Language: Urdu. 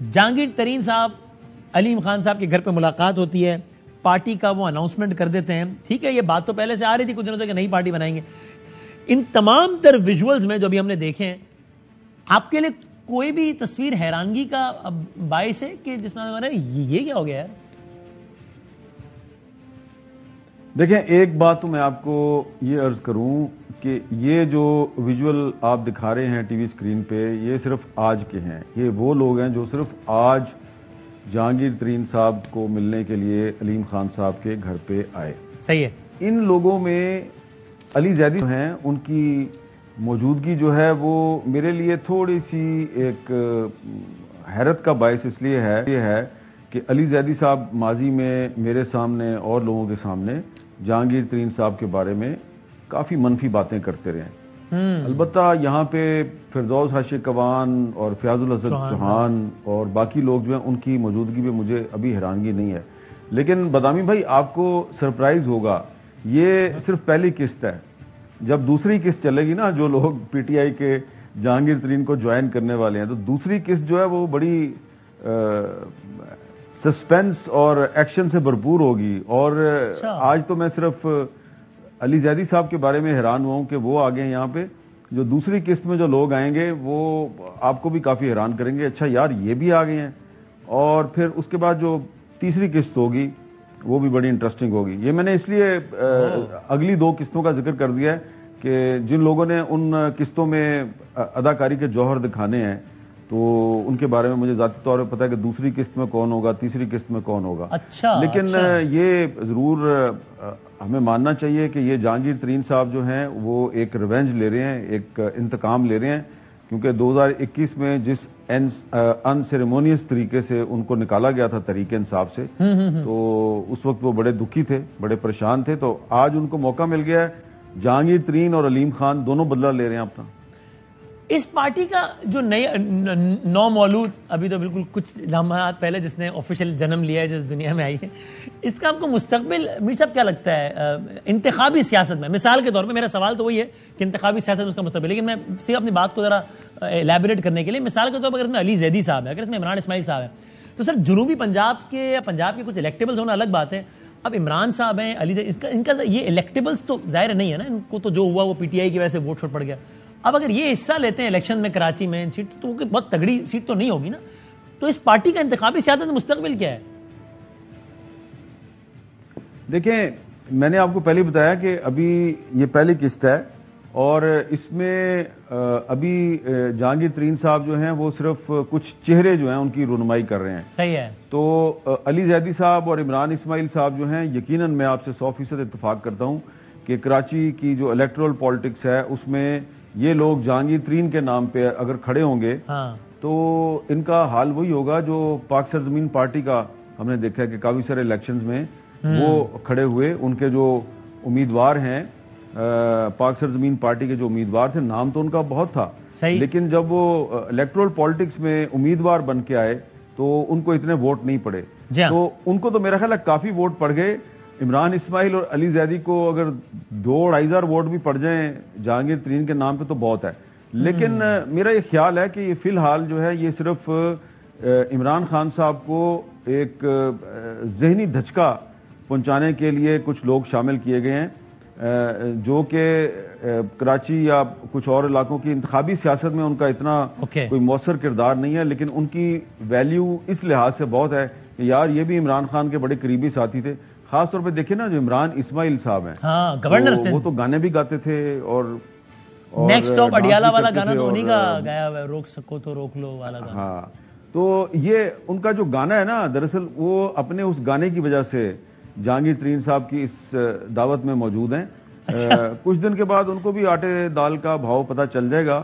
جہانگیر ترین صاحب علیم خان صاحب کے گھر پہ ملاقات ہوتی ہے, پارٹی کا وہ اناؤنسمنٹ کر دیتے ہیں. ٹھیک ہے, یہ بات تو پہلے سے آ رہی تھی کچھ دنوں سے کہ نئی پارٹی بنائیں گے. ان تمام تر ویژولز میں جو ابھی ہم نے دیکھے ہیں, آپ کے لیے کوئی بھی تصویر حیرانگی کا باعث ہے کہ جس میں یہ کیا ہو گیا یار؟ دیکھیں, ایک بات تو میں آپ کو یہ عرض کروں کہ یہ جو ویژول آپ دکھا رہے ہیں ٹی وی اسکرین پہ, یہ صرف آج کے ہیں. یہ وہ لوگ ہیں جو صرف آج جہانگیر ترین صاحب کو ملنے کے لیے علیم خان صاحب کے گھر پہ آئے. صحیح ہے. ان لوگوں میں علی زیدی ہیں, ان کی موجودگی جو ہے وہ میرے لیے تھوڑی سی ایک حیرت کا باعث اس لیے ہے کہ علی زیدی صاحب ماضی میں میرے سامنے اور لوگوں کے سامنے جہانگیر ترین صاحب کے بارے میں کافی منفی باتیں کرتے رہے ہیں. البتہ یہاں پہ فردوس حاشی کوان اور فیاض الحسن چوہان اور باقی لوگ جو ہیں ان کی موجودگی پہ مجھے ابھی حیرانگی نہیں ہے. لیکن بادامی بھائی, آپ کو سرپرائز ہوگا, یہ صرف پہلی قسط ہے. جب دوسری قسط چلے گی نا, جو لوگ پی ٹی آئی کے جہانگیر ترین کو جوائن کرنے والے ہیں, تو دوسری قسط جو ہے وہ بڑی سسپینس اور ایکشن سے بھرپور ہوگی. اور آج تو میں صرف علی زیدی صاحب کے بارے میں حیران ہوا ہوں کہ وہ آگے ہیں یہاں پہ. جو دوسری قسط میں جو لوگ آئیں گے وہ آپ کو بھی کافی حیران کریں گے, اچھا یار یہ بھی آ گئے ہیں. اور پھر اس کے بعد جو تیسری قسط ہوگی وہ بھی بڑی انٹرسٹنگ ہوگی. یہ میں نے اس لیے اگلی دو قسطوں کا ذکر کر دیا ہے کہ جن لوگوں نے ان قسطوں میں اداکاری کے جوہر دکھانے ہیں تو ان کے بارے میں مجھے ذاتی طور پہ پتا ہے کہ دوسری قسط میں کون ہوگا, تیسری قسط میں کون ہوگا. لیکن یہ ضرور ہمیں ماننا چاہیے کہ یہ جہانگیر ترین صاحب جو ہیں وہ ایک ریونج لے رہے ہیں, ایک انتقام لے رہے ہیں, کیونکہ 2021 میں جس ان سیریمونیس طریقے سے ان کو نکالا گیا تھا تحریک انصاف سے, تو اس وقت وہ بڑے دکھی تھے, بڑے پریشان تھے. تو آج ان کو موقع مل گیا ہے, جہانگیر ترین اور علیم خان دونوں بدلہ لے رہے ہیں اپنا. اس پارٹی کا جو نو مولود ابھی تو بالکل کچھ لمحات پہلے جس نے آفیشیل جنم لیا ہے, جس دنیا میں آئی ہے, اس کا آپ کو مستقبل میر صاحب کیا لگتا ہے انتخابی سیاست میں؟ مثال کے طور پہ میرا سوال تو وہی ہے کہ انتخابی سیاست میں اس کا مستقبل, لیکن میں صرف اپنی بات کو ذرا ایلیبوریٹ کرنے کے لیے مثال کے طور پر اگر اس میں علی زیدی صاحب ہے, اگر اس میں عمران اسماعیل صاحب ہے, تو سر جنوبی پنجاب کے یا پنجاب کے کچھ الیکٹیبلز ہونا الگ بات ہے. اب عمران صاحب ہیں, علی ان کا یہ الیکٹیبلز تو ظاہر نہیں ہے نا, ان کو تو جو ہوا وہ پی ٹی آئی کی وجہ سے ووٹ چھوٹ پڑ گیا. اب اگر یہ حصہ لیتے ہیں الیکشن میں کراچی میں سیٹ, تو بہت تگڑی سیٹ تو نہیں ہوگی نا. تو اس پارٹی کا انتخابی سیاست میں مستقبل کیا ہے؟ دیکھیں, میں نے آپ کو پہلے بتایا کہ ابھی یہ پہلی قسط ہے اور اس میں ابھی جہانگیر ترین صاحب جو ہیں وہ صرف کچھ چہرے جو ہیں ان کی رونمائی کر رہے ہیں. صحیح ہے. تو علی زیدی صاحب اور عمران اسماعیل صاحب جو ہیں, یقیناً میں آپ سے 100% اتفاق کرتا ہوں کہ کراچی کی جو الیکٹرل پالیٹکس ہے اس میں یہ لوگ جہانگیر ترین کے نام پہ اگر کھڑے ہوں گے تو ان کا حال وہی ہوگا جو پاک سرزمین پارٹی کا ہم نے دیکھا ہے کہ کافی سارے الیکشنز میں وہ کھڑے ہوئے. ان کے جو امیدوار ہیں پاک سرزمین پارٹی کے جو امیدوار تھے, نام تو ان کا بہت تھا, لیکن جب وہ الیکٹرل پالیٹکس میں امیدوار بن کے آئے تو ان کو اتنے ووٹ نہیں پڑے. تو ان کو تو میرا خیال ہے کافی ووٹ پڑ گئے. عمران اسماعیل اور علی زیدی کو اگر 2-2.5 ووٹ بھی پڑ جائیں جہانگیر ترین کے نام پہ تو بہت ہے. لیکن میرا یہ خیال ہے کہ یہ فی الحال جو ہے یہ صرف عمران خان صاحب کو ایک ذہنی دھچکا پہنچانے کے لیے کچھ لوگ شامل کیے گئے ہیں جو کہ کراچی یا کچھ اور علاقوں کی انتخابی سیاست میں ان کا اتنا کوئی مؤثر کردار نہیں ہے, لیکن ان کی ویلیو اس لحاظ سے بہت ہے کہ یار یہ بھی عمران خان کے بڑے قریبی ساتھی تھے. خاص طور پہ دیکھیں نا جو عمران اسماعیل صاحب ہیں, گورنر وہ تو گانے بھی گاتے تھے اور نیکسٹ اسٹاپ اڈیالہ والا گانا تو انہی کا گایا ہوا ہے, روک سکو تو روک لو والا گانا. ہاں, تو یہ ان کا جو گانا ہے نا, دراصل وہ اپنے اس گانے کی وجہ سے جہانگیر ترین صاحب کی اس دعوت میں موجود ہیں. کچھ دن کے بعد ان کو بھی آٹے دال کا بھاؤ پتہ چل جائے گا.